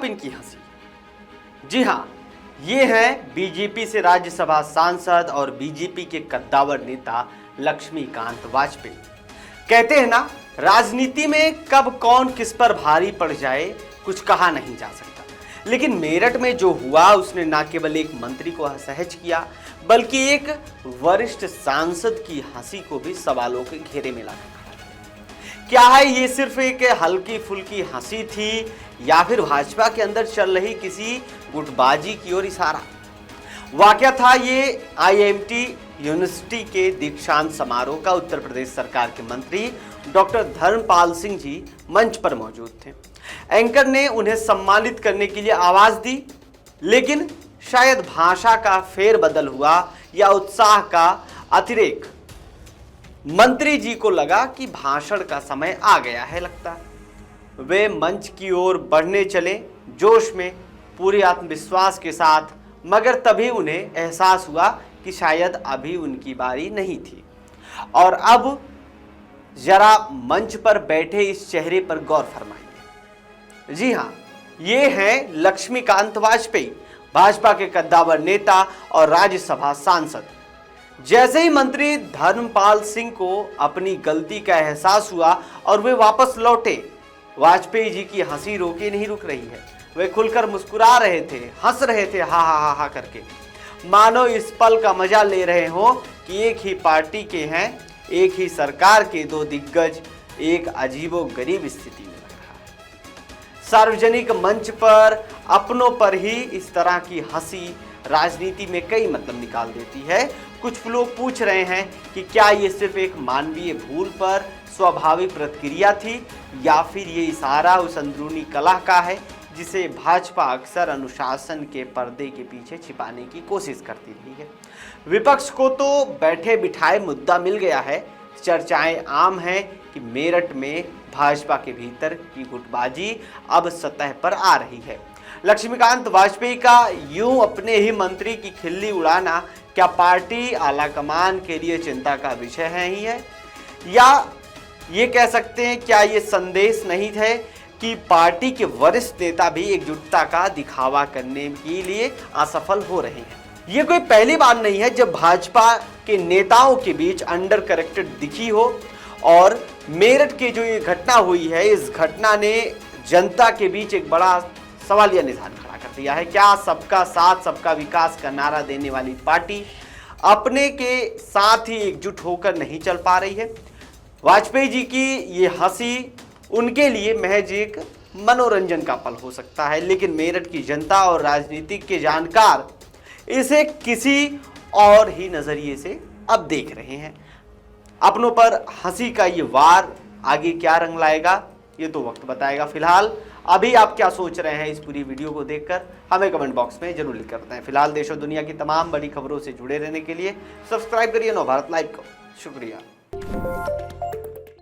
आप इनकी हंसी। जी हाँ, ये हैं बीजेपी से राज्यसभा सांसद और बीजेपी के कद्दावर नेता लक्ष्मीकांत वाजपेयी। कहते हैं ना, राजनीति में कब कौन किस पर भारी पड़ जाए कुछ कहा नहीं जा सकता। लेकिन मेरठ में जो हुआ उसने न केवल एक मंत्री को असहज किया, बल्कि एक वरिष्ठ सांसद की हंसी को भी सवालों के घेरे में ला दिया। क्या है ये सिर्फ एक हल्की फुल्की हंसी थी या फिर भाजपा के अंदर चल रही किसी गुटबाजी की ओर इशारा? वाकया था ये आईएमटी यूनिवर्सिटी के दीक्षांत समारोह का। उत्तर प्रदेश सरकार के मंत्री डॉक्टर धर्मपाल सिंह जी मंच पर मौजूद थे। एंकर ने उन्हें सम्मानित करने के लिए आवाज दी, लेकिन शायद भाषा का फेरबदल हुआ या उत्साह का अतिरेक। मंत्री जी को लगा कि भाषण का समय आ गया है लगता। वे मंच की ओर बढ़ने चले, जोश में, पूरे आत्मविश्वास के साथ, मगर तभी उन्हें एहसास हुआ कि शायद अभी उनकी बारी नहीं थी। और अब जरा मंच पर बैठे इस चेहरे पर गौर फरमाइए। जी हाँ, ये हैं लक्ष्मीकांत वाजपेयी, भाजपा के कद्दावर नेता और राज्यसभा सांसद। जैसे ही मंत्री धर्मपाल सिंह को अपनी गलती का एहसास हुआ और वे वापस लौटे, वाजपेयी जी की हंसी रोके नहीं रुक रही है। वे खुलकर मुस्कुरा रहे थे, हंस रहे थे, हा हा हा हा करके, मानो इस पल का मजा ले रहे हो कि एक ही पार्टी के हैं, एक ही सरकार के दो दिग्गज एक अजीबोगरीब स्थिति में लग रहा है। सार्वजनिक मंच पर अपनों पर ही इस तरह की हंसी राजनीति में कई मतलब निकाल देती है। कुछ लोग पूछ रहे हैं कि क्या ये सिर्फ एक मानवीय भूल पर स्वाभाविक प्रतिक्रिया थी या फिर ये इशारा उस अंदरूनी कलह का है जिसे भाजपा अक्सर अनुशासन के पर्दे के पीछे छिपाने की कोशिश करती रही है। विपक्ष को तो बैठे बिठाए मुद्दा मिल गया है। चर्चाएं आम हैं कि मेरठ में भाजपा के भीतर की गुटबाजी अब सतह पर आ रही है। लक्ष्मीकांत वाजपेयी का यूं अपने ही मंत्री की खिल्ली उड़ाना क्या पार्टी आलाकमान के लिए चिंता का विषय है ही है, या ये कह सकते हैं क्या ये संदेश नहीं है कि पार्टी के वरिष्ठ नेता भी एकजुटता का दिखावा करने के लिए असफल हो रहे हैं? ये कोई पहली बार नहीं है जब भाजपा के नेताओं के बीच अंडर करेक्टेड दिखी हो। और मेरठ की जो ये घटना हुई है, इस घटना ने जनता के बीच एक बड़ा सवालिया निशान खड़ा कर दिया है। क्या सबका साथ सबका विकास का नारा देने वाली पार्टी अपने के साथ ही एकजुट होकर नहीं चल पा रही है? वाजपेयी जी की ये हंसी उनके लिए महज एक मनोरंजन का पल हो सकता है, लेकिन मेरठ की जनता और राजनीतिक के जानकार इसे किसी और ही नजरिए से अब देख रहे हैं। अपनों पर हंसी का ये वार आगे क्या रंग लाएगा ये तो वक्त बताएगा। फिलहाल अभी आप क्या सोच रहे हैं इस पूरी वीडियो को देखकर हमें कमेंट बॉक्स में जरूर लिख कर बताएं। फिलहाल देश और दुनिया की तमाम बड़ी खबरों से जुड़े रहने के लिए सब्सक्राइब करिए नवभारत लाइव को। शुक्रिया।